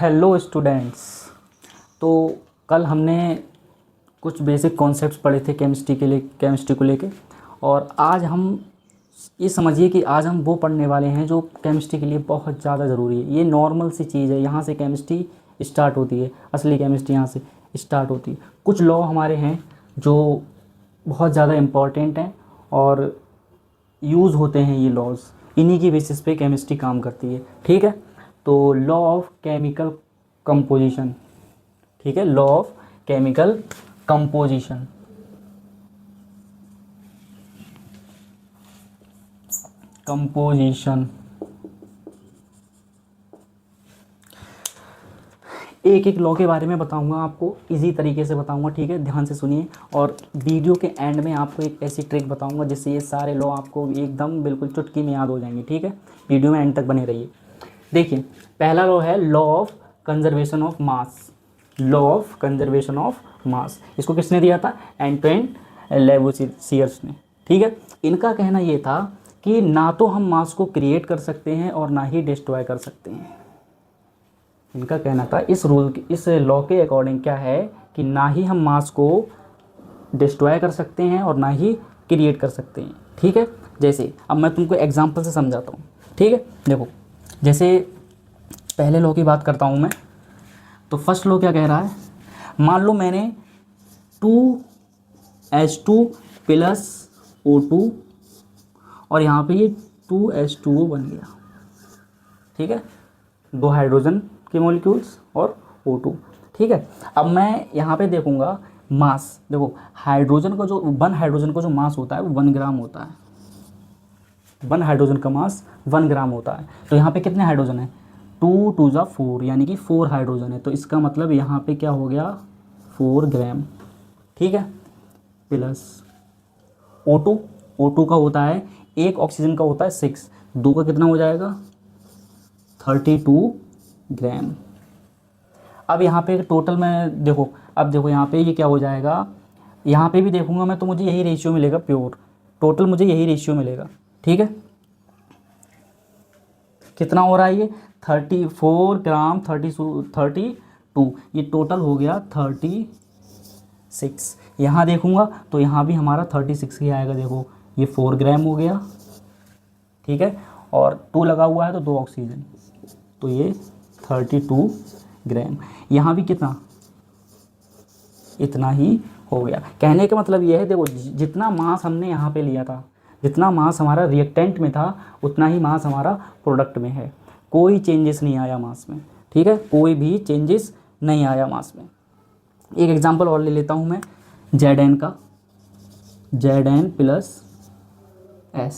Hello students. तो कल हमने कुछ बेसिक कॉन्सेप्ट्स पढ़े थे केमिस्ट्री को लेके। और आज हम ये समझिए कि आज हम वो पढ़ने वाले हैं जो केमिस्ट्री के लिए बहुत ज़्यादा ज़रूरी है। ये नॉर्मल सी चीज़ है, यहाँ से केमिस्ट्री स्टार्ट होती है, असली केमिस्ट्री यहाँ से स्टार्ट होती है। कुछ लॉ हमारे हैं जो बहुत ज़्यादा इम्पॉर्टेंट हैं और यूज़ होते हैं। ये लॉज इन्हीं की बेसिस पे केमिस्ट्री काम करती है, ठीक है। तो लॉ ऑफ केमिकल कंपोजिशन, ठीक है, law of chemical composition. Composition एक एक लॉ के बारे में बताऊंगा, आपको इजी तरीके से बताऊंगा, ठीक है। ध्यान से सुनिए और वीडियो के एंड में आपको एक ऐसी ट्रिक बताऊंगा जिससे ये सारे लॉ आपको एकदम बिल्कुल चुटकी में याद हो जाएंगे, ठीक है। वीडियो में एंड तक बने रहिए। देखिए, पहला लॉ है law of conservation of mass. Law of conservation of mass, इसको किसने दिया था? एंटोइन लेवोसियर्स ने, ठीक है। इनका कहना ये था कि ना तो हम मास को क्रिएट कर सकते हैं और ना ही डिस्ट्रॉय कर सकते हैं। इनका कहना था इस लॉ के अकॉर्डिंग क्या है कि ना ही हम मास को डिस्ट्रॉय कर सकते हैं और ना ही क्रिएट कर सकते हैं, ठीक है। जैसे अब मैं तुमको एग्जांपल से समझाता हूँ, ठीक है। देखो, जैसे पहले लॉ की बात करता हूँ मैं। तो फर्स्ट लॉ क्या कह रहा है? मान लो मैंने 2H2 प्लस O2 और यहाँ पे ये 2H2O बन गया, ठीक है। दो हाइड्रोजन के मॉलिक्यूल्स और O2, ठीक है। अब मैं यहाँ पे देखूँगा मास। देखो, हाइड्रोजन का जो वन हाइड्रोजन का जो मास होता है वो 1 ग्राम होता है। वन हाइड्रोजन का मास 1 ग्राम होता है। तो यहाँ पे कितने हाइड्रोजन है? 2 2 जा 4, यानी कि 4 हाइड्रोजन है। तो इसका मतलब यहाँ पे क्या हो गया? 4 ग्राम, ठीक है। प्लस O2 का होता है, एक ऑक्सीजन का होता है 6, दो का कितना हो जाएगा? 32 ग्राम। अब यहाँ पे टोटल में देखो, अब देखो यहाँ पे ये क्या हो जाएगा, यहाँ पे भी देखूंगा मैं तो मुझे यही रेशियो मिलेगा, प्योर टोटल मुझे यही रेशियो मिलेगा, ठीक है। कितना हो रहा है ये? 34 ग्राम 32, ये टोटल हो गया 36। यहाँ देखूंगा तो यहाँ भी हमारा 36 ही आएगा। देखो, ये 4 ग्राम हो गया, ठीक है, और 2 लगा हुआ है तो 2 ऑक्सीजन, तो ये 32 ग्राम। यहाँ भी कितना? इतना ही हो गया। कहने का मतलब ये है, देखो जितना मास हमने यहाँ पे लिया था, जितना मास हमारा रिएक्टेंट में था उतना ही मास हमारा प्रोडक्ट में है। कोई चेंजेस नहीं आया मास में, ठीक है, कोई भी चेंजेस नहीं आया मास में। एक एग्जांपल और ले लेता हूँ मैं, Zn का, Zn प्लस S,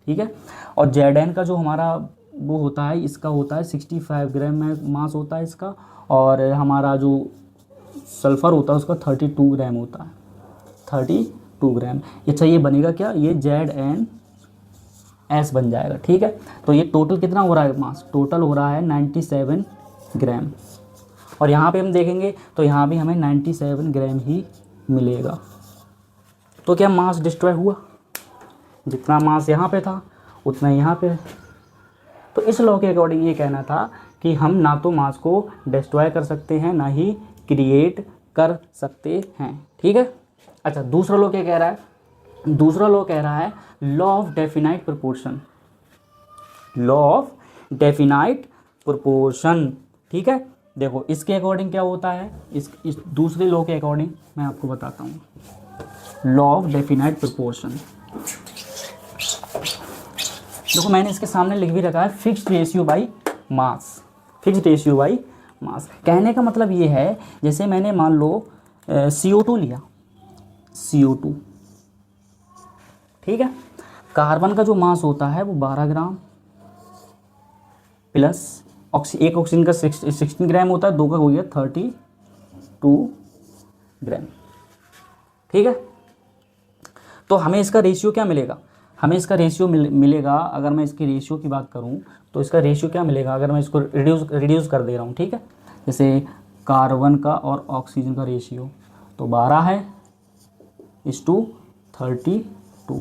ठीक है। और Zn का जो हमारा वो होता है, इसका होता है 65 ग्राम में मास होता है इसका, और हमारा जो सल्फ़र होता है उसका 32 ग्राम होता है, 32 ग्राम। अच्छा, ये बनेगा क्या? ये ZnS बन जाएगा, ठीक है। तो ये टोटल कितना हो रहा है मास? टोटल हो रहा है 97 ग्राम। और यहाँ पे हम देखेंगे तो यहाँ भी हमें 97 ग्राम ही मिलेगा। तो क्या मास डिस्ट्रॉय हुआ? जितना मास यहाँ पे था उतना यहाँ पे। तो इस लॉ के अकॉर्डिंग ये कहना था कि हम ना तो मास को डिस्ट्रॉय कर सकते हैं ना ही क्रिएट कर सकते हैं, ठीक है। अच्छा, दूसरा लॉ क्या कह रहा है? दूसरा लॉ कह रहा है law of definite proportion. Law of definite proportion, ठीक है। देखो, इसके अकॉर्डिंग क्या होता है, इस दूसरे लॉ के अकॉर्डिंग मैं आपको बताता हूँ। लॉ ऑफ डेफिनाइट प्रोपोर्शन, देखो मैंने इसके सामने लिख भी रखा है fixed ratio by mass. Fixed ratio by mass कहने का मतलब ये है, जैसे मैंने मान लो CO2 लिया, CO2, ठीक है। कार्बन का जो मास होता है वो 12 ग्राम प्लस एक ऑक्सीजन का 16 ग्राम होता है, दो का हो गया 32 ग्राम, ठीक है। तो हमें इसका रेशियो क्या मिलेगा? हमें इसका रेशियो मिलेगा, अगर मैं इसकी रेशियो की बात करूं तो इसका रेशियो क्या मिलेगा? अगर मैं इसको रिड्यूस कर दे रहा हूं, ठीक है। जैसे कार्बन का और ऑक्सीजन का रेशियो तो 12 है इस टू 32।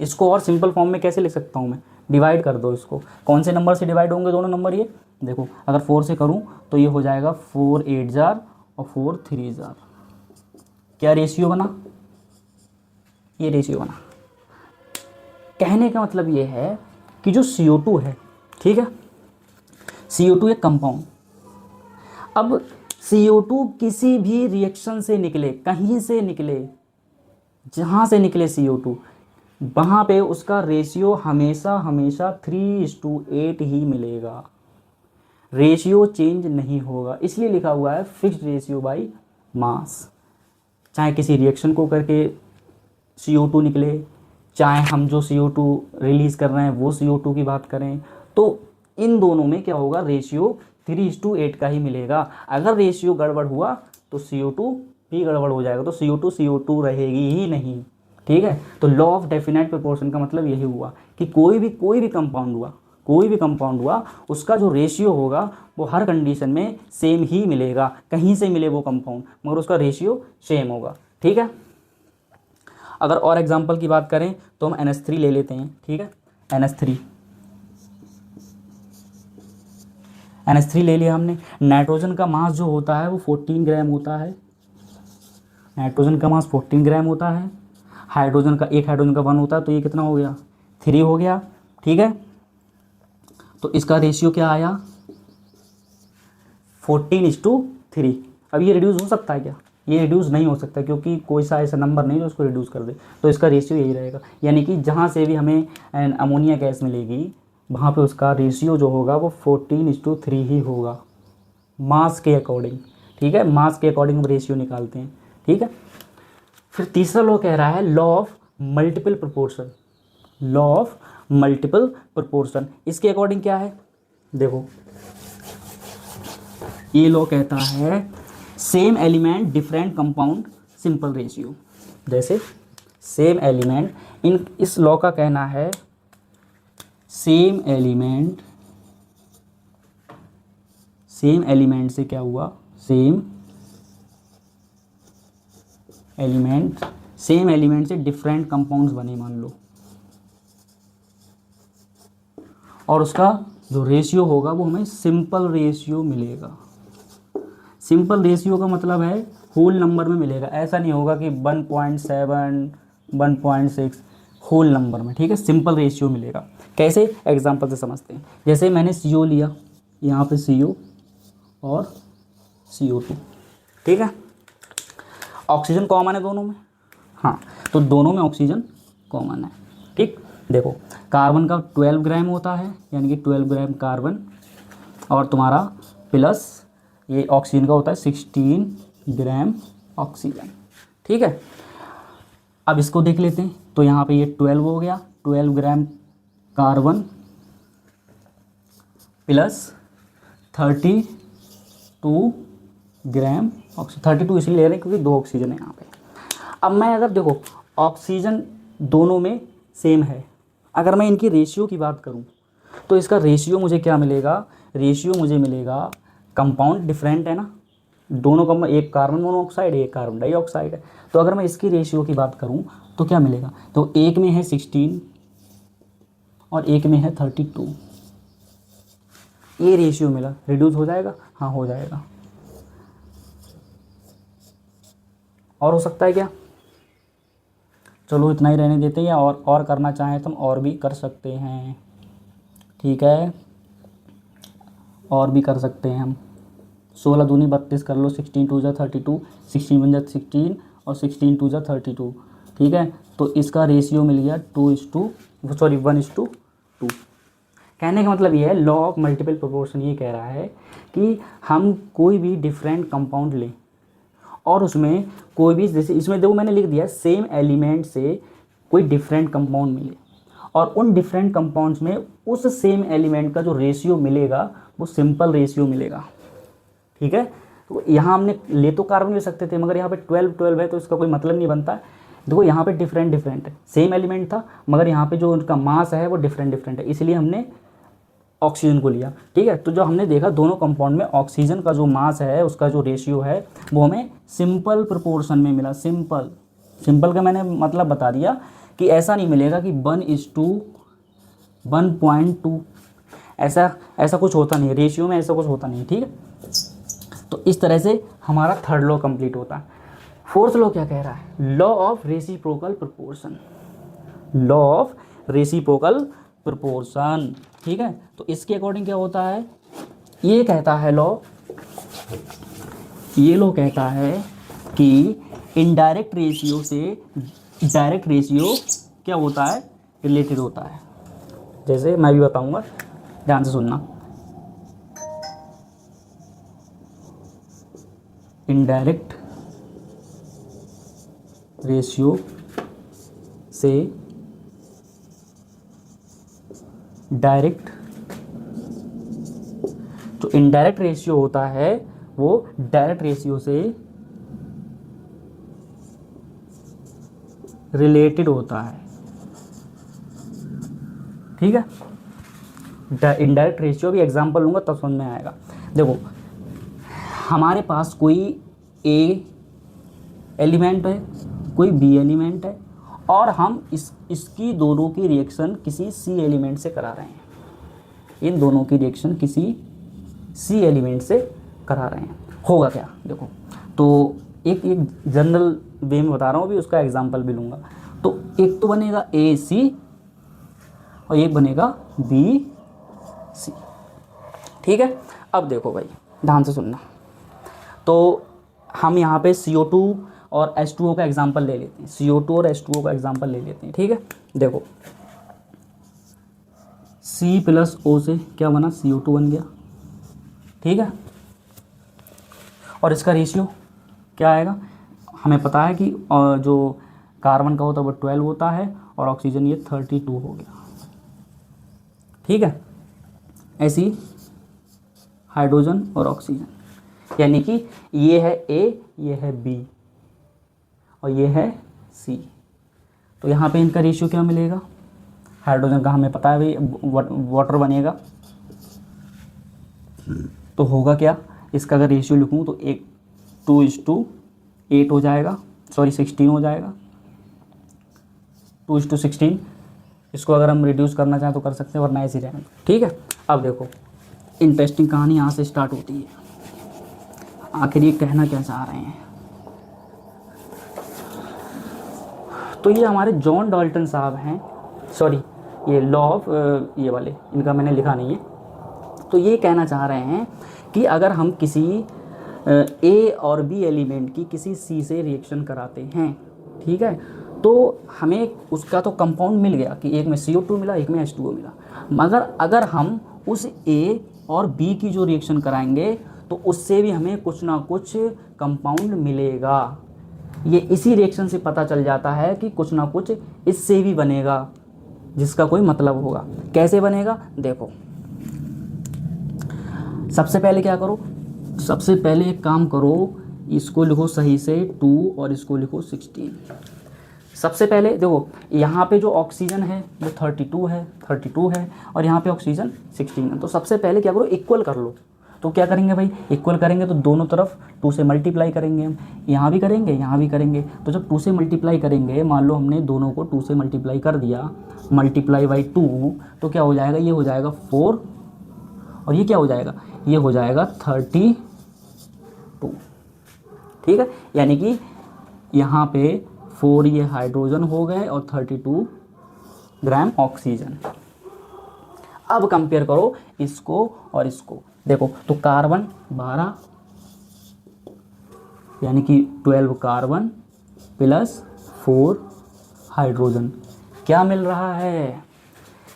इसको और सिंपल फॉर्म में कैसे लिख सकता हूं मैं? डिवाइड कर दो इसको। कौन से नंबर से डिवाइड होंगे दोनों नंबर? ये देखो अगर 4 से करूँ तो ये हो जाएगा 4 8 जार और 4 3 जार। क्या रेशियो बना, ये रेशियो बना। कहने का मतलब ये है कि जो CO2 है, ठीक है, CO2 एक कंपाउंड, अब CO2 किसी भी रिएक्शन से निकले, कहीं से निकले, जहाँ से निकले CO2, वहाँ पे उसका रेशियो हमेशा हमेशा 3:8 ही मिलेगा, रेशियो चेंज नहीं होगा। इसलिए लिखा हुआ है फिक्स्ड रेशियो बाय मास। चाहे किसी रिएक्शन को करके CO2 निकले, चाहे हम जो CO2 रिलीज़ कर रहे हैं वो CO2 की बात करें, तो इन दोनों में क्या होगा, रेशियो 3:8 का ही मिलेगा। अगर रेशियो गड़बड़ हुआ तो CO2 भी गड़बड़ हो जाएगा, तो CO2 रहेगी ही नहीं, ठीक है। तो लॉ ऑफ डेफिनेट प्रोपोर्शन का मतलब यही हुआ कि कोई भी कंपाउंड हुआ उसका जो रेशियो होगा वो हर कंडीशन में सेम ही मिलेगा, कहीं से मिले वो कंपाउंड मगर उसका रेशियो सेम होगा, ठीक है। अगर और एग्जांपल की बात करें तो हम NH3 ले लेते हैं, ठीक है। NH3 ले लिया हमने। नाइट्रोजन का मास जो होता है वो 14 ग्राम होता है, नाइट्रोजन का मास 14 ग्राम होता है। हाइड्रोजन का, एक हाइड्रोजन का 1 होता है, तो ये कितना हो गया, 3 हो गया, ठीक है। तो इसका रेशियो क्या आया, 14:3। अब ये रिड्यूस हो सकता है क्या, ये रिड्यूस नहीं हो सकता क्योंकि कोई सा ऐसा नंबर नहीं जो उसको रिड्यूस कर दे, तो इसका रेशियो यही रहेगा। यानी कि जहाँ से भी हमें अमोनिया गैस मिलेगी वहाँ पे उसका रेशियो जो होगा वो 14:3 ही होगा, मास के अकॉर्डिंग, ठीक है। मास के अकॉर्डिंग हम रेशियो निकालते हैं, ठीक है। फिर तीसरा लॉ कह रहा है law of multiple proportion, law of multiple proportion. इसके अकॉर्डिंग क्या है, देखो ये लॉ कहता है same element different compound simple ratio. जैसे सेम एलिमेंट, इन इस लॉ का कहना है सेम एलिमेंट से क्या हुआ, सेम एलिमेंट से डिफरेंट कंपाउंड्स बने मान लो, और उसका जो रेशियो होगा वो हमें सिंपल रेशियो मिलेगा। सिंपल रेशियो का मतलब है होल नंबर में मिलेगा, ऐसा नहीं होगा कि 1.7 1.6 होल नंबर में, ठीक है। सिंपल रेशियो मिलेगा। कैसे, एग्जांपल से समझते हैं। जैसे मैंने CO लिया, यहाँ पे CO और CO2, ठीक है। ऑक्सीजन कॉमन है दोनों में, हाँ, तो दोनों में ऑक्सीजन कॉमन है, ठीक। देखो कार्बन का 12 ग्राम होता है, यानी कि 12 ग्राम कार्बन, और तुम्हारा प्लस ये ऑक्सीजन का होता है 16 ग्राम ऑक्सीजन, ठीक है। अब इसको देख लेते हैं, तो यहाँ पे ये 12 हो गया, 12 gram carbon plus 32 gram oxygen. 32 इसलिए ले रहे हैं क्योंकि 2 ऑक्सीजन है यहाँ पे। अब मैं अगर देखो ऑक्सीजन दोनों में सेम है, अगर मैं इनकी रेशियो की बात करूँ तो इसका रेशियो मुझे क्या मिलेगा, रेशियो मुझे मिलेगा, कंपाउंड डिफरेंट है ना, दोनों का, एक कार्बन मोनोऑक्साइड है, एक कार्बन डाइऑक्साइड है, तो अगर मैं इसकी रेशियो की बात करूं तो क्या मिलेगा, तो एक में है 16 और एक में है 32, ये रेशियो मिला। रिड्यूस हो जाएगा, हाँ हो जाएगा। और हो सकता है क्या, चलो इतना ही रहने देते हैं, या और करना चाहें तो हम और भी कर सकते हैं, ठीक है, और भी कर सकते हैं हम। 16 दूनी 32 कर लो, 16 2 जा 32, 16 1 जा 16 और 16 2 जा 32, ठीक है। तो इसका रेशियो मिल गया 1:2। कहने का मतलब ये है लॉ ऑफ मल्टीपल प्रोपोर्शन ये कह रहा है कि हम कोई भी डिफरेंट कंपाउंड लें और उसमें कोई भी, जैसे इसमें देखो मैंने लिख दिया सेम एलिमेंट से कोई डिफरेंट कंपाउंड मिले और उन डिफरेंट कंपाउंड्स में उस सेम एलिमेंट का जो रेशियो मिलेगा वो सिंपल रेशियो मिलेगा, ठीक है। तो यहाँ हमने ले तो कार्बन ले सकते थे मगर यहाँ पे 12 है तो इसका कोई मतलब नहीं बनता। देखो यहाँ पे डिफरेंट है, सेम एलिमेंट था मगर यहाँ पे जो उनका मास है वो डिफरेंट है, इसलिए हमने ऑक्सीजन को लिया, ठीक है। तो जो हमने देखा दोनों कंपाउंड में ऑक्सीजन का जो मास है उसका जो रेशियो है वो हमें सिंपल प्रोपोर्शन में मिला। सिंपल का मैंने मतलब बता दिया कि ऐसा नहीं मिलेगा कि 1:1.2, ऐसा ऐसा कुछ होता नहीं है, रेशियो में ऐसा कुछ होता नहीं है, ठीक है। तो इस तरह से हमारा थर्ड लॉ कंप्लीट होता है। फोर्थ लॉ क्या कह रहा है, law of reciprocal proportion, law of reciprocal proportion, ठीक है। तो इसके अकॉर्डिंग क्या होता है, ये कहता है लॉ, ये लॉ कहता है कि इनडायरेक्ट रेशियो से डायरेक्ट रेशियो क्या होता है, रिलेटेड होता है। जैसे मैं भी बताऊंगा, ध्यान से सुनना। इनडायरेक्ट रेशियो से डायरेक्ट, जो इनडायरेक्ट रेशियो होता है वो डायरेक्ट रेशियो से रिलेटेड होता है, ठीक है। इनडायरेक्ट रेशियो भी एग्जांपल लूंगा तब समझ में आएगा। देखो हमारे पास कोई ए एलिमेंट है, कोई बी एलिमेंट है, और हम इसकी दोनों की रिएक्शन किसी सी एलिमेंट से करा रहे हैं, इन दोनों की रिएक्शन किसी सी एलिमेंट से करा रहे हैं। होगा क्या, देखो तो एक जनरल वे में बता रहा हूँ, अभी उसका एग्जांपल भी लूँगा। तो एक तो बनेगा ए सी और एक बनेगा बी सी, ठीक है। अब देखो भाई ध्यान से सुनना, तो हम यहाँ पे CO2 और H2O का एग्जांपल ले लेते हैं, CO2 और H2O का एग्जांपल ले लेते हैं, ठीक है। देखो C प्लस O से क्या बना, CO2 बन गया, ठीक है। और इसका रेशियो क्या आएगा, हमें पता है कि जो कार्बन का होता है वो 12 होता है और ऑक्सीजन ये 32 हो गया, ठीक है। ऐसी हाइड्रोजन और ऑक्सीजन, यानी कि ये है A, ये है B और ये है C। तो यहाँ पे इनका रेशियो क्या मिलेगा, हाइड्रोजन का हमें पता है भाई वाटर बनेगा, तो होगा क्या, इसका अगर रेशियो लिखूँ तो 2:8 हो जाएगा, सॉरी 16 हो जाएगा, 2:16। इसको अगर हम रिड्यूस करना चाहें तो कर सकते हैं, वरना ऐसे ही रहेंगे, ठीक है। अब देखो इंटरेस्टिंग कहानी यहाँ से स्टार्ट होती है, आखिर ये कहना क्या चाह रहे हैं। तो ये हमारे जॉन डाल्टन साहब हैं, सॉरी ये लॉ ऑफ ये वाले, इनका मैंने लिखा नहीं है। तो ये कहना चाह रहे हैं कि अगर हम किसी ए और बी एलिमेंट की किसी सी से रिएक्शन कराते हैं, ठीक है, तो हमें उसका तो कंपाउंड मिल गया कि एक में CO2 मिला, एक में H2O मिला, मगर अगर हम उस ए और बी की जो रिएक्शन कराएंगे तो उससे भी हमें कुछ ना कुछ कंपाउंड मिलेगा। ये इसी रिएक्शन से पता चल जाता है कि कुछ ना कुछ इससे भी बनेगा, जिसका कोई मतलब होगा। कैसे बनेगा, देखो सबसे पहले क्या करो, सबसे पहले एक काम करो, इसको लिखो सही से 2 और इसको लिखो 16। सबसे पहले देखो यहाँ पे जो ऑक्सीजन है वो 32 है और यहाँ पे ऑक्सीजन 16 है। तो सबसे पहले क्या करो, इक्वल कर लो। तो क्या करेंगे भाई, इक्वल करेंगे तो दोनों तरफ 2 से मल्टीप्लाई करेंगे, हम यहाँ भी करेंगे यहाँ भी करेंगे। तो जब 2 से मल्टीप्लाई करेंगे, मान लो हमने दोनों को 2 से मल्टीप्लाई कर दिया, मल्टीप्लाई बाई 2, तो क्या हो जाएगा, ये हो जाएगा 4 और ये क्या हो जाएगा, ये हो जाएगा 32, ठीक है। यानी कि यहाँ पे 4 ये हाइड्रोजन हो गए और 32 ग्राम ऑक्सीजन। अब कंपेयर करो इसको और इसको, देखो तो कार्बन 12 यानी कि 12 कार्बन प्लस 4 हाइड्रोजन, क्या मिल रहा है,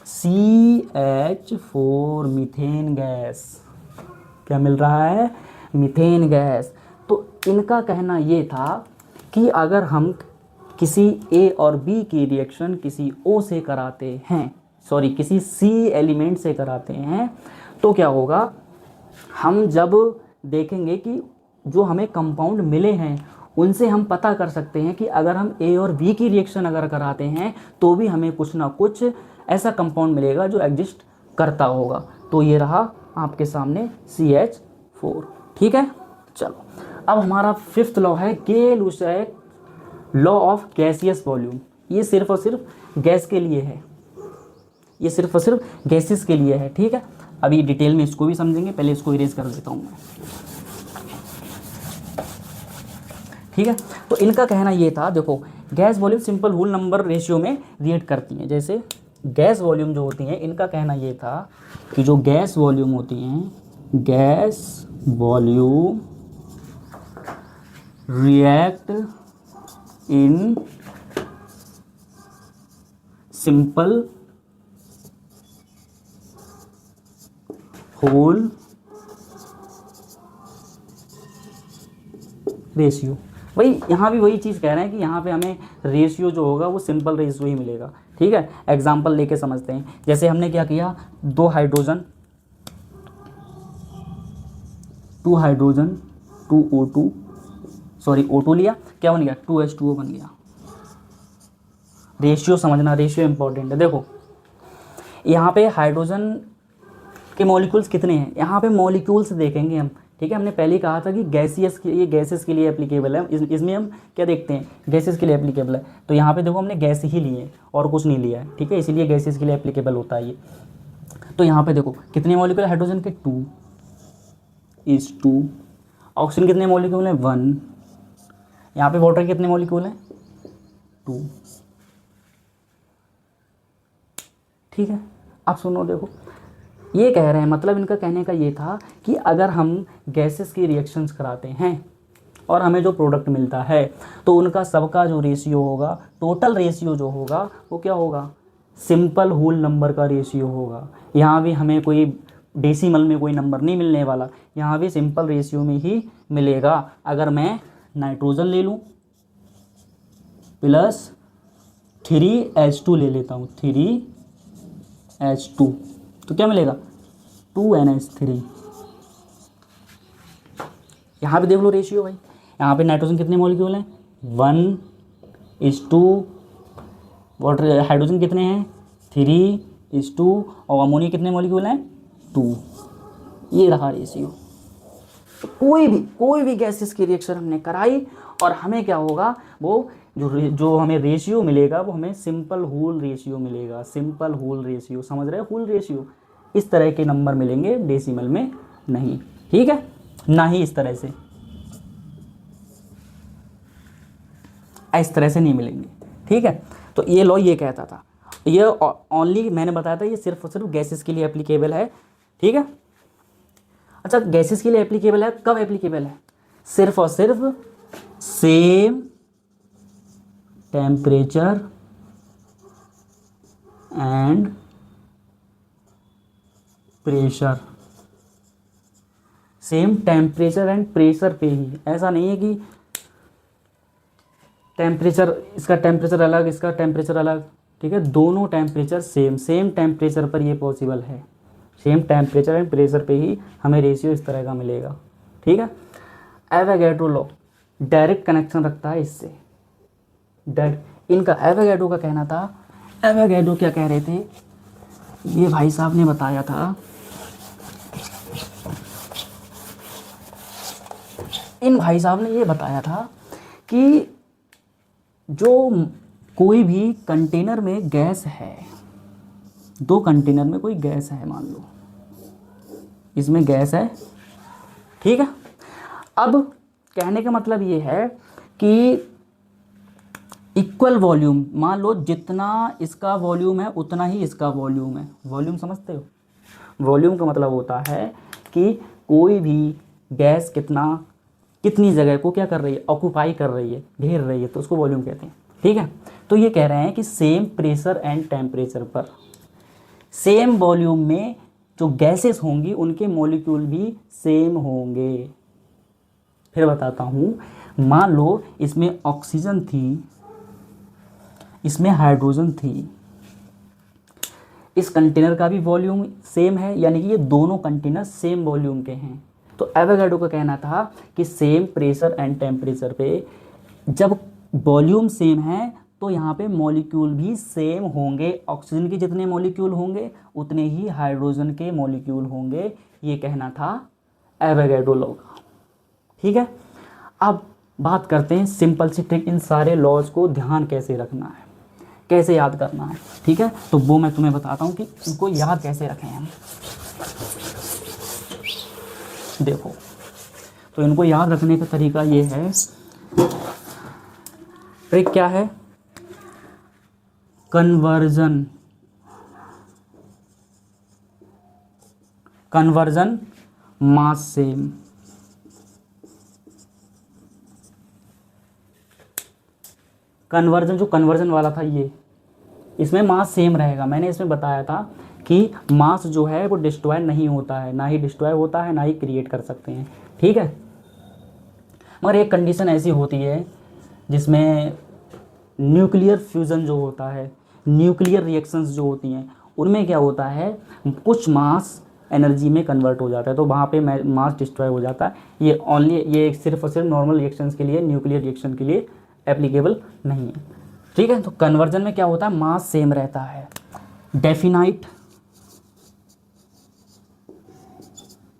CH4 मीथेन गैस। क्या मिल रहा है, मीथेन गैस। तो इनका कहना ये था कि अगर हम किसी A और B की रिएक्शन किसी O से कराते हैं, सॉरी किसी C एलिमेंट से कराते हैं, तो क्या होगा, हम जब देखेंगे कि जो हमें कंपाउंड मिले हैं उनसे हम पता कर सकते हैं कि अगर हम A और B की रिएक्शन अगर कराते हैं तो भी हमें कुछ ना कुछ ऐसा कंपाउंड मिलेगा जो एग्जिस्ट करता होगा। तो ये रहा आपके सामने CH4, ठीक है। चलो अब हमारा 5th लॉ है गै-लुसाक लॉ ऑफ गैसियस वॉल्यूम। ये सिर्फ और सिर्फ गैस के लिए है, ये सिर्फ और सिर्फ गैसेस के लिए है, ठीक है। अभी डिटेल में इसको भी समझेंगे, पहले इसको इरेज कर देता हूँ मैं, ठीक है। तो इनका कहना ये था, देखो gas volume simple whole number ratio में रिएक्ट करती हैं। जैसे गैस वॉल्यूम जो होती हैं, इनका कहना ये था कि जो गैस वॉल्यूम होती हैं, gas volume react in simple whole ratio. वही यहाँ भी वही चीज़ कह रहे हैं कि यहाँ पे हमें रेशियो जो होगा वो सिंपल रेशियो ही मिलेगा, ठीक है। एग्जांपल लेके समझते हैं। जैसे हमने क्या किया, दो hydrogen, to O2 sorry O2 लिया, क्या बन गया, 2H2O बन गया। रेशियो समझना, रेशियो इंपॉर्टेंट है। देखो यहाँ पे हाइड्रोजन के मॉलिक्यूल्स कितने हैं, यहाँ पे मॉलिक्यूल्स देखेंगे हम, ठीक है। हमने पहले ही कहा था कि गैसियस के, ये गैसेस के लिए एप्लीकेबल है, इसमें हम क्या देखते हैं, गैसेस के लिए एप्लीकेबल है। तो यहाँ पे देखो हमने गैस ही लिए है और कुछ नहीं लिया है, ठीक है, इसीलिए गैसेस के लिए एप्लीकेबल होता है ये। तो यहाँ पे देखो कितने मॉलिक्यूल है हाइड्रोजन के, 2:2। ऑक्सीजन कितने मॉलिक्यूल हैं, 1। यहाँ पे वाटर कितने मॉलिक्यूल हैं, 2, ठीक है। अब सुनो, देखो ये कह रहे हैं, मतलब इनका कहने का ये था कि अगर हम गैसेस की रिएक्शंस कराते हैं और हमें जो प्रोडक्ट मिलता है तो उनका सबका जो रेशियो होगा, टोटल रेशियो जो होगा वो क्या होगा, सिंपल होल नंबर का रेशियो होगा। यहाँ भी हमें कोई डेसिमल में कोई नंबर नहीं मिलने वाला, यहाँ भी सिंपल रेशियो में ही मिलेगा। अगर मैं नाइट्रोजन ले लूँ प्लस 3H2 ले लेता हूँ, 3H2, तो क्या मिलेगा, 2NH3। यहाँ पे देख लो रेशियो भाई, यहाँ पे नाइट्रोजन कितने मॉलिक्यूल हैं, 1:2। वाटर हाइड्रोजन कितने हैं, 3:2। और अमोनिया कितने मॉलिक्यूल हैं, 2। ये रहा रेशियो। तो कोई भी गैसेस की रिएक्शन हमने कराई और हमें क्या होगा, वो जो हमें रेशियो मिलेगा वो हमें सिंपल होल रेशियो मिलेगा। सिंपल होल रेशियो, समझ रहे हो, होल रेशियो। इस तरह के नंबर मिलेंगे डेसिमल में नहीं, ठीक है, ना ही इस तरह से, इस तरह से नहीं मिलेंगे, ठीक है। तो ये लॉ ये कहता था, ये ओनली मैंने बताया था ये सिर्फ और सिर्फ गैसेस के लिए एप्लीकेबल है, ठीक है। अच्छा, गैसेस के लिए एप्लीकेबल है, कब एप्लीकेबल है, सिर्फ और सिर्फ same temperature and pressure, same temperature and pressure पे ही। ऐसा नहीं है कि टेम्परेचर, इसका टेम्परेचर अलग, इसका टेम्परेचर अलग, ठीक है, दोनों टेम्परेचर सेम टेम्परेचर पर ये पॉसिबल है। सेम टेम्परेचर एंड प्रेशर पे ही हमें रेशियो इस तरह का मिलेगा, ठीक है। एवोगैड्रो लॉ डायरेक्ट कनेक्शन रखता है इससे, इनका एवोगैड्रो का कहना था, एवोगैड्रो क्या कह रहे थे, ये भाई साहब ने बताया था, इन भाई साहब ने ये बताया था कि जो कोई भी कंटेनर में गैस है, दो कंटेनर में कोई गैस है, मान लो इसमें गैस है, ठीक है। अब कहने का मतलब ये है कि इक्वल वॉल्यूम, मान लो जितना इसका वॉल्यूम है उतना ही इसका वॉल्यूम है। वॉल्यूम समझते हो, वॉल्यूम का मतलब होता है कि कोई भी गैस कितनी जगह को क्या कर रही है, ऑक्यूपाई कर रही है, घेर रही है, तो उसको वॉल्यूम कहते हैं, ठीक है। तो ये कह रहे हैं कि सेम प्रेशर एंड टेम्परेचर पर सेम वॉल्यूम में जो गैसेस होंगी उनके मॉलिक्यूल भी सेम होंगे। फिर बताता हूँ, मान लो इसमें ऑक्सीजन थी, इसमें हाइड्रोजन थी, इस कंटेनर का भी वॉल्यूम सेम है, यानी कि ये दोनों कंटेनर सेम वॉल्यूम के हैं। तो एवोगैड्रो का कहना था कि सेम प्रेशर एंड टेम्परेचर पे जब वॉल्यूम सेम है तो यहाँ पे मॉलिक्यूल भी सेम होंगे। ऑक्सीजन के जितने मॉलिक्यूल होंगे उतने ही हाइड्रोजन के मॉलिक्यूल होंगे, ये कहना था एवोगैड्रो लॉ का, ठीक है। अब बात करते हैं सिंपल सी ट्रिक, इन सारे लॉज को ध्यान कैसे रखना है, कैसे याद करना है, ठीक है। तो वो मैं तुम्हें बताता हूँ कि इनको याद कैसे रखें हम। देखो, तो इनको याद रखने का तरीका ये है, ट्रिक क्या है, conversion, conversion mass same, conversion जो कन्वर्जन वाला था ये, इसमें मास सेम रहेगा। मैंने इसमें बताया था कि मास जो है वो डिस्ट्रॉय नहीं होता है, ना ही डिस्ट्रॉय होता है, ना ही क्रिएट कर सकते हैं, ठीक है। मगर एक कंडीशन ऐसी होती है जिसमें न्यूक्लियर फ्यूज़न जो होता है, न्यूक्लियर रिएक्शंस जो होती हैं, उनमें क्या होता है, कुछ मास एनर्जी में कन्वर्ट हो जाता है, तो वहाँ पे मास डिस्ट्रॉय हो जाता है। ये ओनली, ये सिर्फ और सिर्फ नॉर्मल रिएक्शंस के लिए, न्यूक्लियर रिएक्शन के लिए एप्लीकेबल नहीं है, ठीक है। तो कन्वर्जन में क्या होता है, मास सेम रहता है, डेफिनाइट,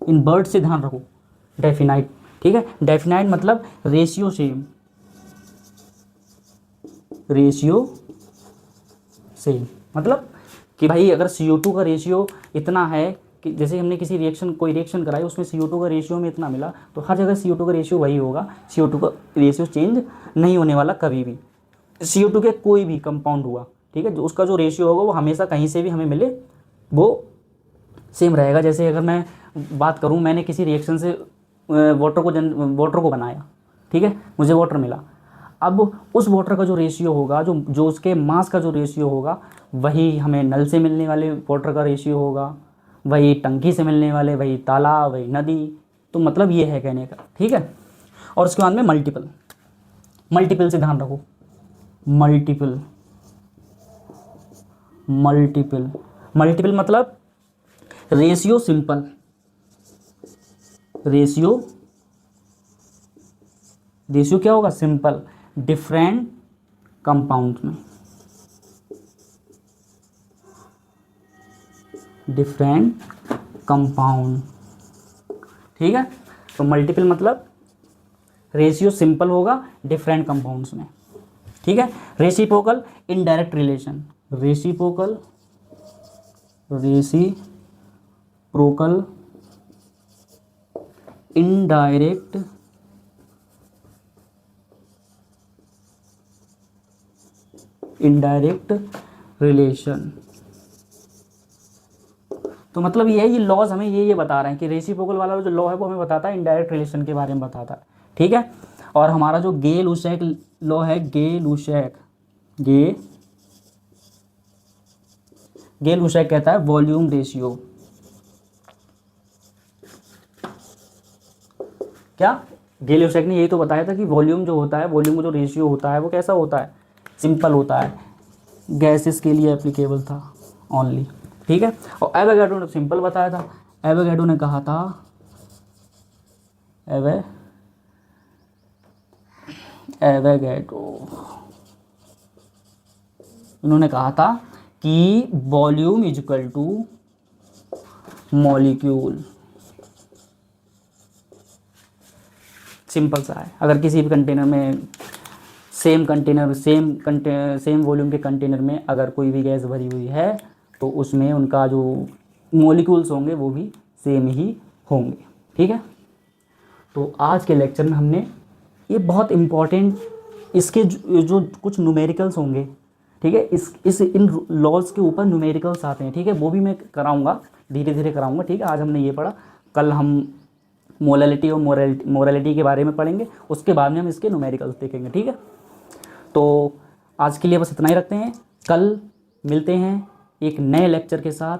इन वर्ड से ध्यान रखो, डेफिनाइट, ठीक है। डेफिनाइट मतलब रेशियो सेम, रेशियो सेम मतलब कि भाई अगर CO2 का रेशियो इतना है कि जैसे हमने किसी रिएक्शन, कोई रिएक्शन कराई, उसमें CO2 का रेशियो में इतना मिला, तो हर जगह CO2 का रेशियो वही होगा, CO2 का रेशियो चेंज नहीं होने वाला कभी भी। CO2 के कोई भी कंपाउंड हुआ, ठीक है, जो उसका जो रेशियो होगा वो हमेशा कहीं से भी हमें मिले वो सेम रहेगा। जैसे अगर मैं बात करूँ, मैंने किसी रिएक्शन से वाटर को बनाया, ठीक है, मुझे वाटर मिला, अब उस वाटर का जो रेशियो होगा, जो उसके मास का जो रेशियो होगा, वही हमें नल से मिलने वाले वाटर का रेशियो होगा, वही टंकी से मिलने वाले, वही तालाब, वही नदी। तो मतलब ये है कहने का, ठीक है। और उसके बाद में मल्टीपल, मल्टीपल से ध्यान रखो, मल्टीपल, मल्टीपल, मल्टीपल मतलब रेशियो सिंपल, रेशियो, रेशियो क्या होगा, सिंपल, डिफरेंट कंपाउंड में, डिफरेंट कंपाउंड, ठीक है। तो मल्टीपल मतलब रेशियो सिंपल होगा डिफरेंट कंपाउंड्स में, ठीक है। Reciprocal indirect relation, reciprocal, reciprocal indirect indirect relation. तो मतलब ये है, ये लॉज हमें ये बता रहे हैं कि रेसिप्रोकल वाला जो लॉ है वो हमें बताता है इनडायरेक्ट रिलेशन के बारे में बताता है, ठीक है। और हमारा जो गे लुशैक लॉ है, गे लुशैक कहता है वॉल्यूम रेशियो, क्या, गे लुशैक ने यही तो बताया था कि वॉल्यूम जो होता है, वॉल्यूम का जो रेशियो होता है वो कैसा होता है, सिंपल होता है, गैसेस के लिए एप्लीकेबल था ओनली, ठीक है। और एवोगैड्रो ने सिंपल बताया था, एवोगैड्रो ने कहा था, एवोगैड्रो इन्होंने कहा था कि volume is equal two molecule, simple सा है। अगर किसी भी कंटेनर में, सेम वॉल्यूम के कंटेनर में अगर कोई भी गैस भरी हुई है तो उसमें उनका जो मॉलिक्यूल्स होंगे वो भी सेम ही होंगे, ठीक है। तो आज के लेक्चर में हमने ये बहुत इम्पॉर्टेंट, इसके जो कुछ न्यूमेरिकल्स होंगे, ठीक है, इन लॉज के ऊपर न्यूमेरिकल्स आते हैं, ठीक है, वो भी मैं कराऊंगा, धीरे धीरे कराऊंगा, ठीक है। आज हमने ये पढ़ा, कल हम मोलैलिटी और मोरलिटी के बारे में पढ़ेंगे, उसके बाद में हम इसके न्यूमेरिकल्स देखेंगे, ठीक है। तो आज के लिए बस इतना ही रखते हैं, कल मिलते हैं एक नए लेक्चर के साथ।